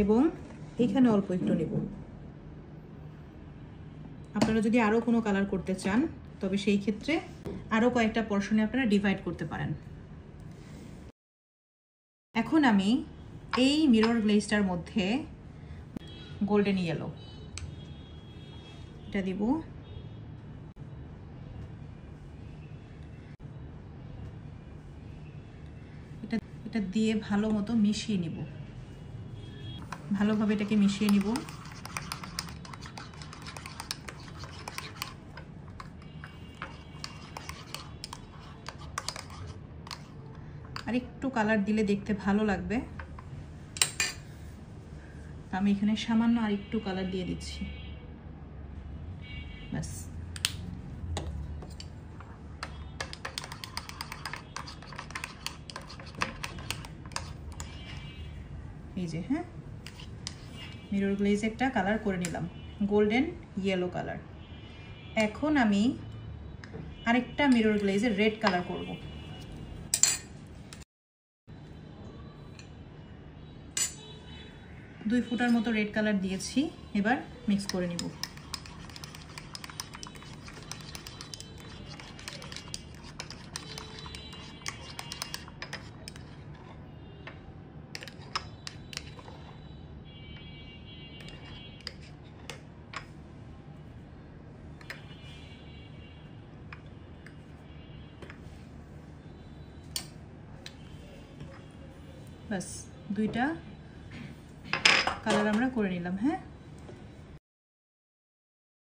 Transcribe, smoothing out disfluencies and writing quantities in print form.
এবং এইখানে অল্প একটু নেব। আপনারা যদি আরও কোনো কালার করতে চান তবে সেই ক্ষেত্রে আরও কয়েকটা পোর্শনে আপনারা ডিভাইড করতে পারেন। এখন আমি এই মিরর গ্লেজটার মধ্যে গোল্ডেন ইয়েলো এটা দিব। এটা দিয়ে ভালো মতো মিশিয়ে নিব, ভালোভাবে এটাকে মিশিয়ে নিব। আর একটু কালার দিলে দেখতে ভালো লাগবে, আমি এখানে সামান্য আর একটু কালার দিয়ে দিচ্ছি, ব্যাস। এই যে হ্যাঁ, মিরর গ্লেজ একটা কালার করে নিলাম, গোল্ডেন ইয়েলো কালার। এখন আমি আরেকটা মিরর গ্লেজের রেড কালার করব। দুই ফুটার মতো রেড কালার দিয়েছি, এবার মিক্স করে নিব। বাস দুইটা কালার আমরা করে নিলাম। হ্যাঁ,